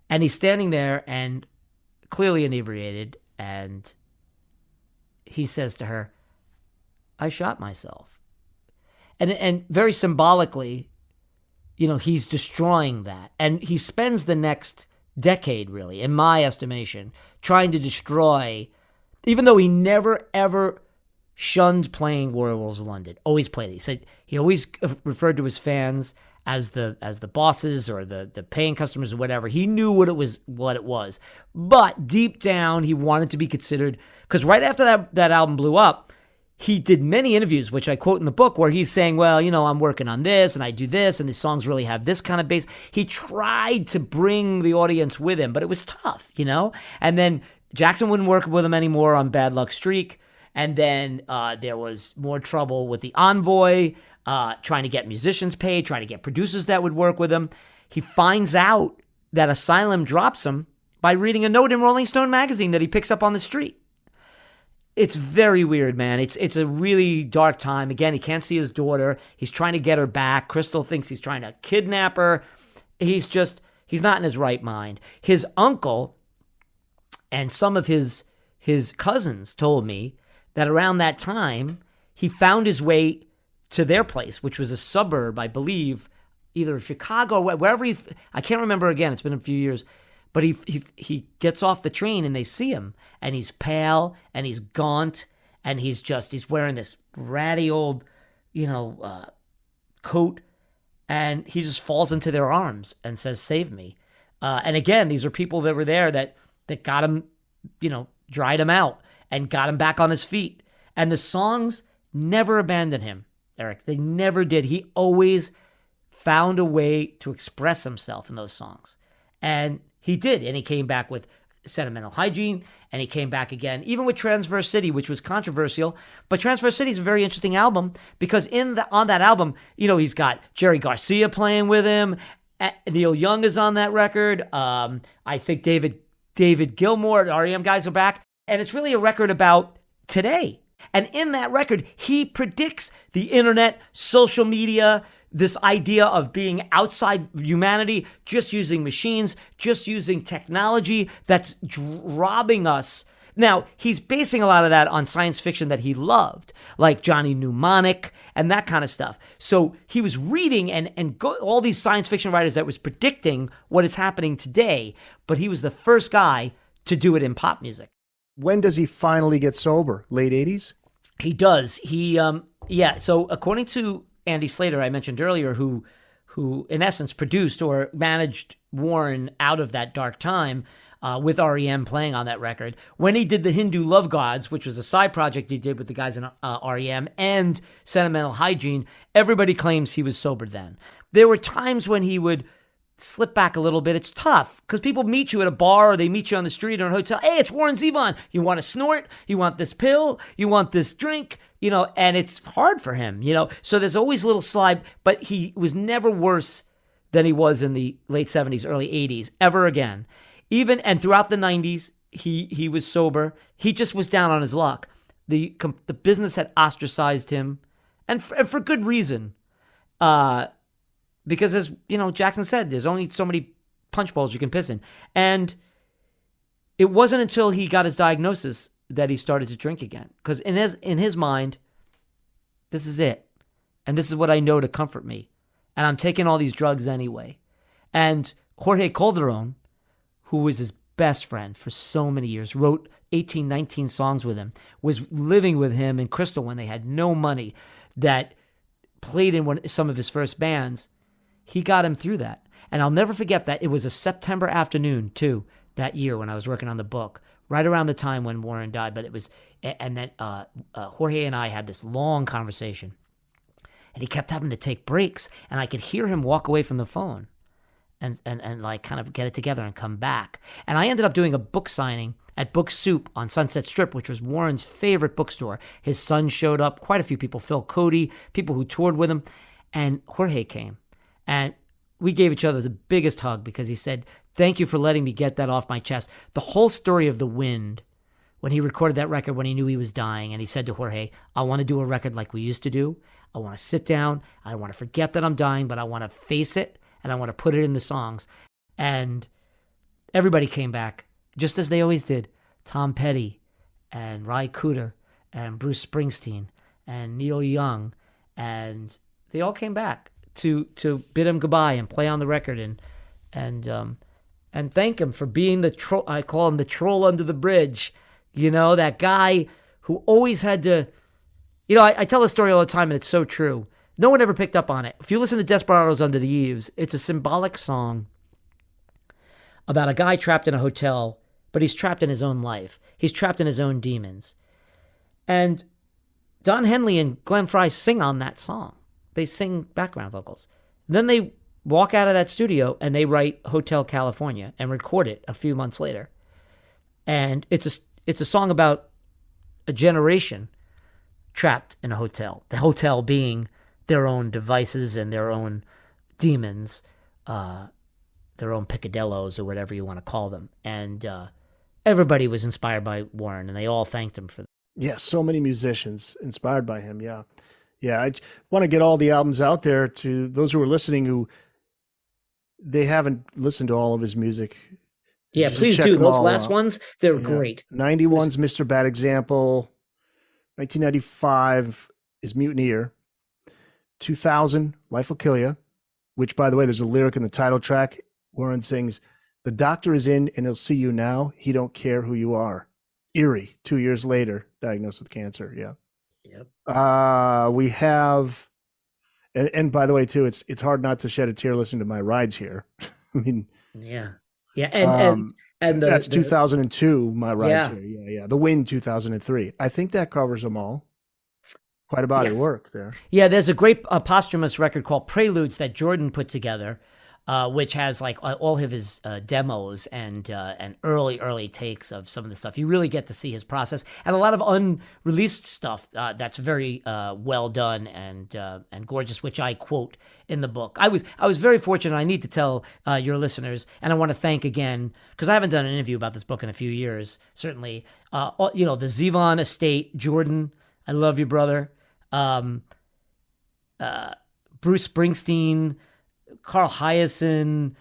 And he's standing there and clearly inebriated. And he says to her, I shot myself. And very symbolically, he's destroying that. And he spends the next decade, really, in my estimation, trying to destroy, even though he never, ever shunned playing Werewolves of London. Always played it. He said he always referred to his fans as the bosses or the paying customers or whatever. He knew what it was. But deep down, he wanted to be considered, because right after that album blew up, he did many interviews, which I quote in the book, where he's saying, well, I'm working on this and I do this and the songs really have this kind of bass. He tried to bring the audience with him, but it was tough, And then Jackson wouldn't work with him anymore on Bad Luck Streak. And then there was more trouble with the Envoy, trying to get musicians paid, trying to get producers that would work with him. He finds out that Asylum drops him by reading a note in Rolling Stone magazine that he picks up on the street. It's very weird, man. It's a really dark time. Again, he can't see his daughter. He's trying to get her back. Crystal thinks he's trying to kidnap her. He's not in his right mind. His uncle and some of his cousins told me that around that time, he found his way to their place, which was a suburb, I believe, either of Chicago, wherever I can't remember again. It's been a few years. But he gets off the train and they see him, and he's pale and he's gaunt and he's wearing this ratty old, coat, and he just falls into their arms and says, "Save me." And again, these are people that were there that got him, dried him out and got him back on his feet. And the songs never abandoned him, Eric. They never did. He always found a way to express himself in those songs. And he did, and he came back with Sentimental Hygiene, and he came back again, even with Transverse City, which was controversial. But Transverse City is a very interesting album because on that album, he's got Jerry Garcia playing with him. Neil Young is on that record. I think David Gilmour, the R.E.M. guys are back. And it's really a record about today. And in that record, he predicts the internet, social media, this idea of being outside humanity, just using machines, just using technology that's robbing us. Now, he's basing a lot of that on science fiction that he loved, like Johnny Mnemonic and that kind of stuff. So he was reading all these science fiction writers that was predicting what is happening today, but he was the first guy to do it in pop music. When does he finally get sober? Late 80s? He does. So according to Andy Slater, I mentioned earlier, who in essence produced or managed Warren out of that dark time with R.E.M. playing on that record. When he did the Hindu Love Gods, which was a side project he did with the guys in R.E.M. and Sentimental Hygiene, everybody claims he was sober then. There were times when he would slip back a little bit. It's tough because people meet you at a bar or they meet you on the street or in a hotel. Hey, it's Warren Zevon. You want to snort? You want this pill? You want this drink? And it's hard for him, So there's always a little slide, but he was never worse than he was in the late 70s, early 80s, ever again. And throughout the 90s, he was sober. He just was down on his luck. The business had ostracized him, and for good reason. Because as Jackson said, there's only so many punch bowls you can piss in. And it wasn't until he got his diagnosis that he started to drink again. Because in his mind, This is it. And this is what I know to comfort me. And I'm taking all these drugs anyway. And Jorge Calderon, who was his best friend for so many years, wrote 18, 19 songs with him, was living with him in Crystal when they had no money, that played in some of his first bands. He got him through that. And I'll never forget that. It was a September afternoon, too, that year when I was working on the book, right around the time when Warren died. But it was, and then Jorge and I had this long conversation. And he kept having to take breaks. And I could hear him walk away from the phone and like kind of get it together and come back. And I ended up doing a book signing at Book Soup on Sunset Strip, which was Warren's favorite bookstore. His son showed up, quite a few people, Phil Cody, people who toured with him. And Jorge came. And we gave each other the biggest hug because he said, thank you for letting me get that off my chest. The whole story of The Wind, when he recorded that record when he knew he was dying, and he said to Jorge, I want to do a record like we used to do. I want to sit down. I don't want to forget that I'm dying, but I want to face it, and I want to put it in the songs. And everybody came back, just as they always did. Tom Petty and Ry Cooder and Bruce Springsteen and Neil Young, and they all came back to bid him goodbye and play on the record and thank him for being the troll. I call him the troll under the bridge. You know, that guy who always had to, you know, I tell the story all the time and it's so true. No one ever picked up on it. If you listen to Desperados Under the Eaves, it's a symbolic song about a guy trapped in a hotel, but he's trapped in his own life. He's trapped in his own demons. And Don Henley and Glenn Frey sing on that song. They sing background vocals. Then they walk out of that studio and they write Hotel California and record it a few months later. And it's a song about a generation trapped in a hotel. The hotel being their own devices and their own demons, their own picadillos or whatever you want to call them. And everybody was inspired by Warren and they all thanked him for that. Yeah, so many musicians inspired by him. Yeah. Yeah, I want to get all the albums out there to those who are listening who they haven't listened to all of his music. Yeah, Just please check do. them Those all last out. ones, they're Yeah. great. 91's Mr. Bad Example. 1995 is Mutineer. 2000, Life Will Kill You, which, by the way, there's a lyric in the title track. Warren sings, the doctor is in and he'll see you now. He don't care who you are. Eerie, 2 years later, diagnosed with cancer. Yeah. Yep. We have, and by the way, too, it's hard not to shed a tear listening to My Rides Here. I mean, Yeah. Yeah. And that's 2002, My Rides Yeah. Here. Yeah. The Wind, 2003. I think that covers them all. Quite a body of Yes. work there. Yeah, there's a great posthumous record called Preludes that Jordan put together, which has like all of his demos and early takes of some of the stuff. You really get to see his process and a lot of unreleased stuff that's very well done and gorgeous, which I quote in the book. I was very fortunate. I need to tell your listeners, and I want to thank again because I haven't done an interview about this book in a few years. Certainly, you know, the Zevon estate, Jordan. I love you, brother. Bruce Springsteen, Carl Hyacin,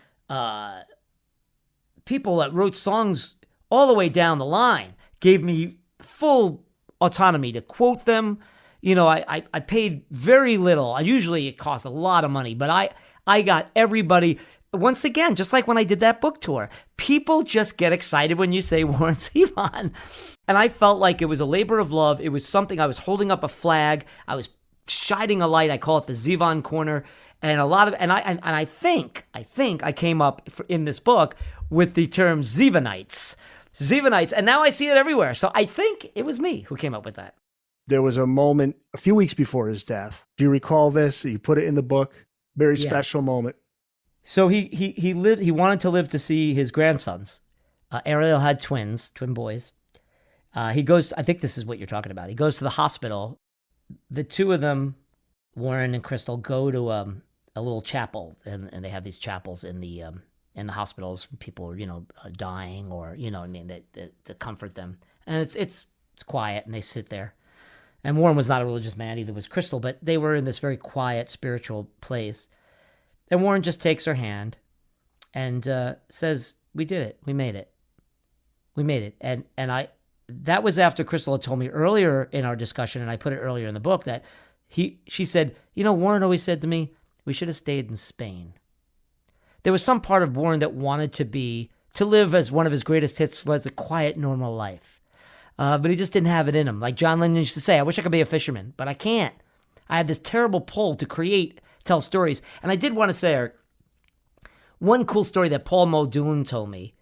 people that wrote songs all the way down the line gave me full autonomy to quote them. You know, I paid very little. Usually it costs a lot of money, but I got everybody. Once again, just like when I did that book tour, people just get excited when you say Warren Zevon. And I felt like it was a labor of love. It was something I was holding up a flag. I was shining a light. I call it the Zevon corner. And I think I came up in this book with the term Zevonites. And now I see it everywhere. So I think it was me who came up with that. There was a moment a few weeks before his death. Do you recall this? You put it in the book. Very special moment. So he lived. He wanted to live to see his grandsons. Ariel had twin boys. He goes. I think this is what you're talking about. He goes to the hospital. The two of them, Warren and Crystal, go to a little chapel, and they have these chapels in the hospitals. People are, dying, or I mean, to comfort them. And it's quiet, and they sit there. And Warren was not a religious man, either was Crystal, but they were in this very quiet, spiritual place. And Warren just takes her hand and says, "We did it. We made it. We made it." And that was after Crystal had told me earlier in our discussion, and I put it earlier in the book, that She said, Warren always said to me, we should have stayed in Spain. There was some part of Warren that wanted to live as one of his greatest hits was a quiet, normal life. But he just didn't have it in him. Like John Lennon used to say, I wish I could be a fisherman, but I can't. I have this terrible pull to tell stories. And I did want to say, Eric, one cool story that Paul Muldoon told me,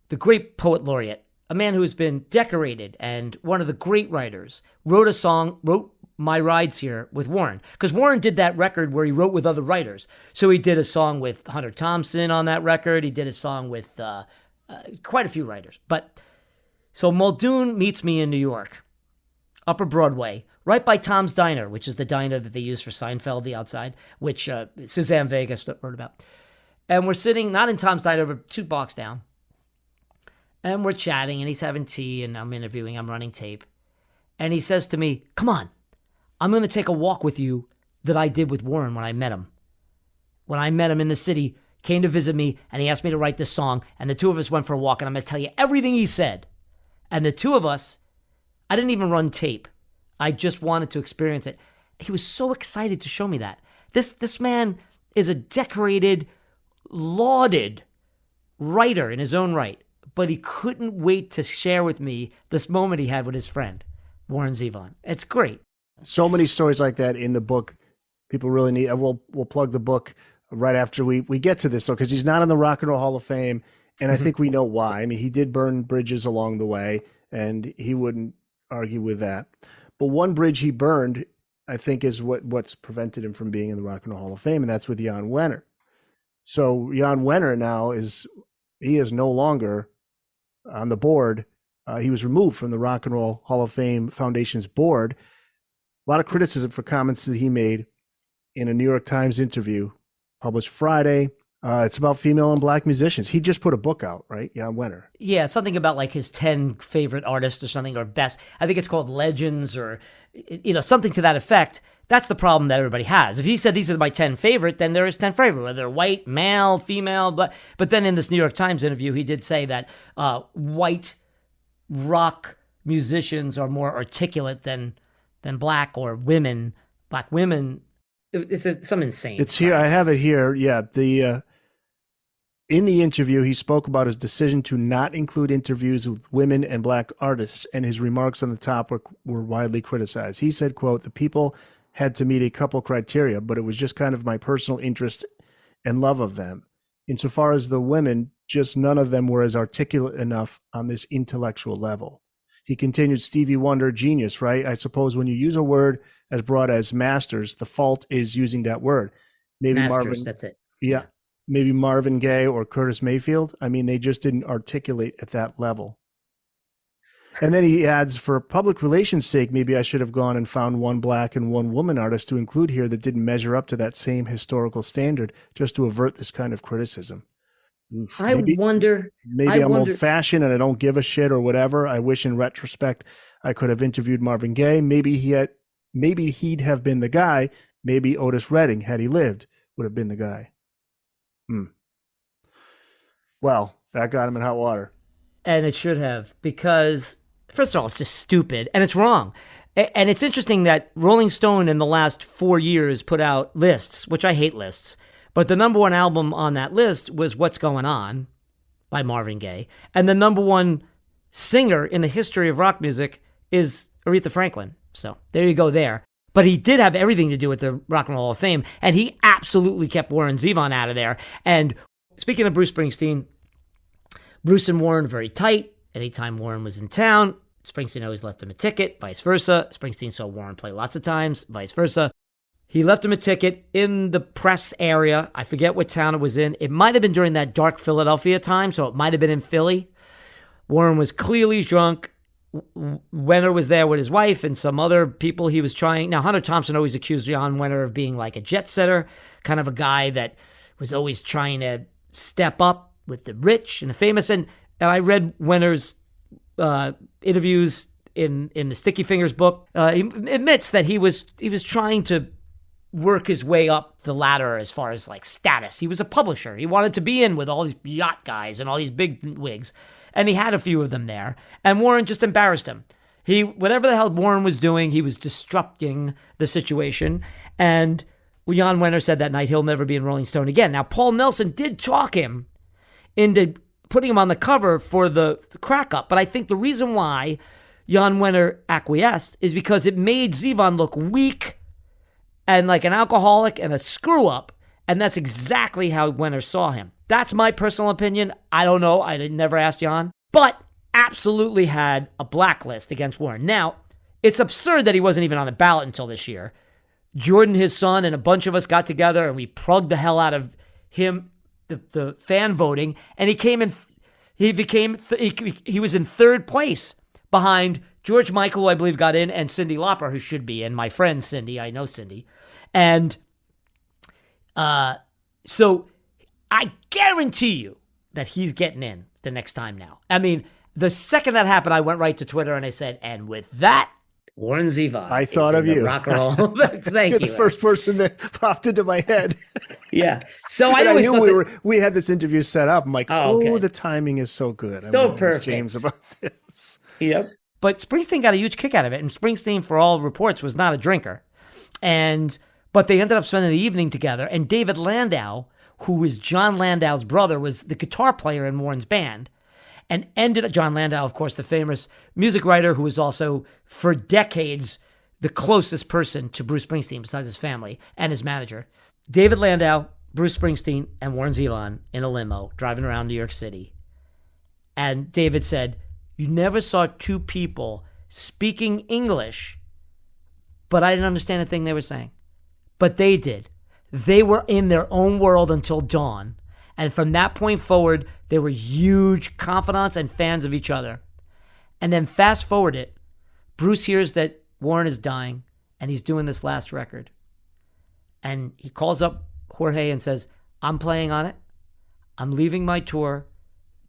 the great poet laureate, a man who has been decorated and one of the great writers, wrote My Rides Here with Warren. Because Warren did that record where he wrote with other writers. So he did a song with Hunter Thompson on that record. He did a song with quite a few writers. So Muldoon meets me in New York, Upper Broadway, right by Tom's Diner, which is the diner that they use for Seinfeld, the outside, which Suzanne Vega wrote about. And we're sitting, not in Tom's Diner, but 2 blocks down. And we're chatting, and he's having tea, and I'm interviewing, I'm running tape. And he says to me, come on, I'm going to take a walk with you that I did with Warren when I met him. When I met him in the city, came to visit me, and he asked me to write this song, and the two of us went for a walk, and I'm going to tell you everything he said. And the two of us, I didn't even run tape. I just wanted to experience it. He was so excited to show me that. This man is a decorated, lauded writer in his own right. But he couldn't wait to share with me this moment he had with his friend, Warren Zevon. It's great. So many stories like that in the book. People really need. We'll plug the book right after we get to this, though, because he's not in the Rock and Roll Hall of Fame, and I think we know why. I mean, he did burn bridges along the way, and he wouldn't argue with that. But one bridge he burned, I think, is what's prevented him from being in the Rock and Roll Hall of Fame, and that's with Jan Wenner. So Jan Wenner now is no longer on the board. He was removed from the Rock and Roll Hall of Fame Foundation's board. A lot of criticism for comments that he made in a New York Times interview published Friday. It's about female and black musicians. He just put a book out, right? Jan Wenner. Yeah, something about like his 10 favorite artists or something, or best. I think it's called Legends or, something to that effect. That's the problem that everybody has. If he said these are my 10 favorite, then there is 10 favorite, whether they're white, male, female. But then in this New York Times interview, he did say that white rock musicians are more articulate than black women. It's some insane. It's here. I have it here. Yeah. In the interview, he spoke about his decision to not include interviews with women and black artists, and his remarks on the topic were widely criticized. He said, quote, the people had to meet a couple criteria, but it was just kind of my personal interest and love of them. Insofar as the women, just none of them were as articulate enough on this intellectual level. He continued, Stevie Wonder, genius, right? I suppose when you use a word as broad as masters, the fault is using that word. Maybe Masters, Marvin, that's it. Yeah. Maybe Marvin Gaye or Curtis Mayfield. I mean, they just didn't articulate at that level. And then he adds, for public relations sake, maybe I should have gone and found one black and one woman artist to include here that didn't measure up to that same historical standard, just to avert this kind of criticism. Maybe I'm old-fashioned and I don't give a shit or whatever. I wish in retrospect I could have interviewed Marvin Gaye. Maybe he'd have been the guy. Maybe Otis Redding, had he lived, would have been the guy. Well, that got him in hot water. And it should have, because first of all, it's just stupid and it's wrong. And it's interesting that Rolling Stone in the last 4 years put out lists, which I hate lists, but the number one album on that list was What's Going On by Marvin Gaye. And the number one singer in the history of rock music is Aretha Franklin. So there you go there. But he did have everything to do with the Rock and Roll Hall of Fame, and he absolutely kept Warren Zevon out of there. And speaking of Bruce Springsteen, Bruce and Warren very tight. Anytime Warren was in town, Springsteen always left him a ticket, vice versa. Springsteen saw Warren play lots of times, vice versa. He left him a ticket in the press area. I forget what town it was in. It might have been during that dark Philadelphia time, so it might have been in Philly. Warren was clearly drunk. Wenner was there with his wife and some other people he was trying. Now, Hunter Thompson always accused Jan Wenner of being like a jet setter, kind of a guy that was always trying to step up with the rich and the famous. And I read Wenner's interviews in the Sticky Fingers book. He admits that he was trying to work his way up the ladder as far as like status. He was a publisher. He wanted to be in with all these yacht guys and all these big wigs. And he had a few of them there. And Warren just embarrassed him. Whatever the hell Warren was doing, he was disrupting the situation. And Jan Wenner said that night he'll never be in Rolling Stone again. Now, Paul Nelson did talk him into putting him on the cover for the crack up. But I think the reason why Jan Wenner acquiesced is because it made Zevon look weak and like an alcoholic and a screw up. And that's exactly how Wenner saw him. That's my personal opinion. I don't know. I never asked Jan. But absolutely had a blacklist against Warren. Now, it's absurd that he wasn't even on the ballot until this year. Jordan, his son, and a bunch of us got together and we plugged the hell out of him, the fan voting, and he was in third place behind George Michael, who I believe got in, and Cyndi Lauper, who should be in. My friend Cyndi, I know Cyndi. And so I guarantee you that he's getting in the next time now. I mean, the second that happened, I went right to Twitter and I said, and with that, Warren Zevon. I thought of you. Rock and roll. Thank You're you. the first person that popped into my head. Yeah. So I always knew we had this interview set up. I'm like, okay. the timing is so good. So perfect. James about this. Yep. But Springsteen got a huge kick out of it. And Springsteen, for all reports, was not a drinker. But they ended up spending the evening together. And David Landau, who is John Landau's brother, was the guitar player in Warren's band. And John Landau, of course, the famous music writer who was also, for decades, the closest person to Bruce Springsteen besides his family and his manager. David Landau, Bruce Springsteen, and Warren Zevon in a limo driving around New York City. And David said, you never saw two people speaking English, but I didn't understand a thing they were saying. But they did. They were in their own world until dawn. And from that point forward, they were huge confidants and fans of each other. And then fast forward it, Bruce hears that Warren is dying and he's doing this last record. And he calls up Jorge and says, I'm playing on it. I'm leaving my tour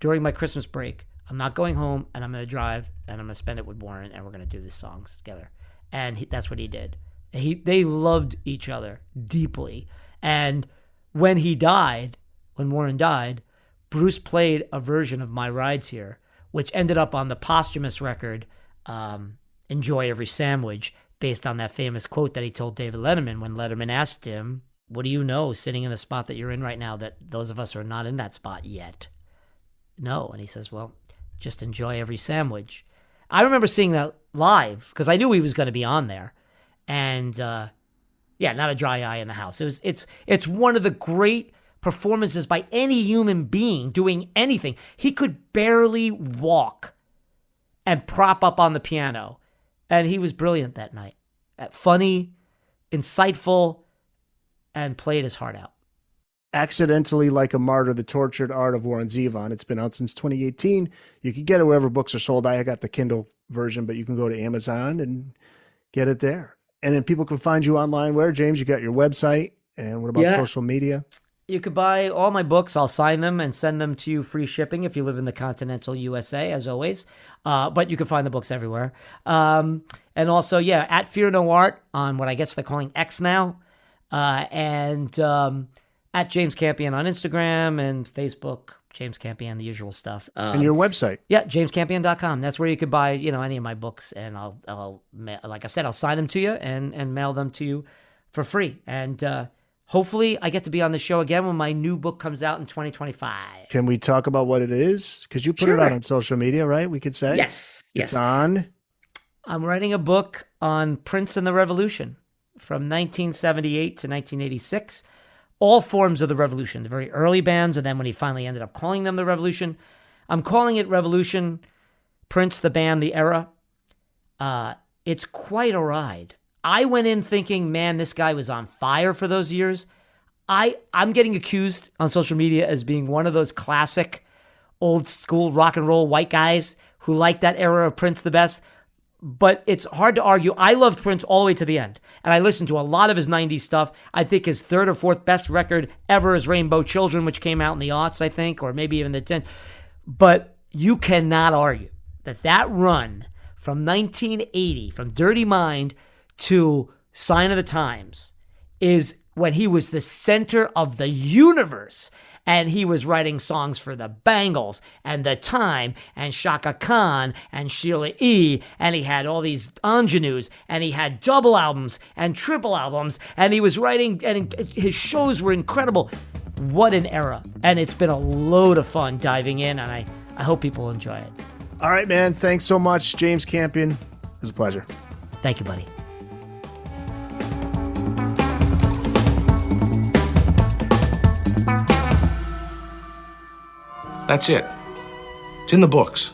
during my Christmas break. I'm not going home, and I'm going to drive and I'm going to spend it with Warren and we're going to do these songs together. And that's what he did. They loved each other deeply. And when Warren died, Bruce played a version of My Rides Here, which ended up on the posthumous record, Enjoy Every Sandwich, based on that famous quote that he told David Letterman when Letterman asked him, what do you know sitting in the spot that you're in right now that those of us are not in that spot yet? No. And he says, well, just enjoy every sandwich. I remember seeing that live because I knew he was going to be on there. And not a dry eye in the house. It's one of the great performances by any human being doing anything. He could barely walk and prop up on the piano. And he was brilliant that night. Funny, insightful, and played his heart out. Accidentally Like a Martyr, The Tortured Art of Warren Zevon. It's been out since 2018. You can get it wherever books are sold. I got the Kindle version, but you can go to Amazon and get it there. And then people can find you online where, James? You got your website. And what about social media? You could buy all my books. I'll sign them and send them to you free shipping if you live in the continental USA, as always. But you can find the books everywhere. And also, at Fear No Art on what I guess they're calling X now. And at James Campion on Instagram and Facebook, James Campion, the usual stuff. And your website. Yeah, jamescampion.com. That's where you could buy, any of my books. And I'll like I said, I'll sign them to you and mail them to you for free. And hopefully I get to be on the show again when my new book comes out in 2025. Can we talk about what it is? Because you put it out on social media, right? We could say? Yes. It's on? I'm writing a book on Prince and the Revolution from 1978 to 1986. All forms of the revolution, the very early bands, and then when he finally ended up calling them the Revolution. I'm calling it Revolution, Prince, the band, the era. It's quite a ride. I went in thinking, man, this guy was on fire for those years. I'm getting accused on social media as being one of those classic old school rock and roll white guys who like that era of Prince the best. But it's hard to argue. I loved Prince all the way to the end. And I listened to a lot of his 90s stuff. I think his third or fourth best record ever is Rainbow Children, which came out in the aughts, I think, or maybe even the 10th. But you cannot argue that run from 1980, from Dirty Mind to Sign of the Times, is when he was the center of the universe. And he was writing songs for the Bangles and The Time and Shaka Khan and Sheila E. And he had all these ingenues, and he had double albums and triple albums, and he was writing, and his shows were incredible. What an era. And it's been a load of fun diving in, and I hope people enjoy it. All right, man. Thanks so much, James Campion. It was a pleasure. Thank you, buddy. That's it. It's in the books.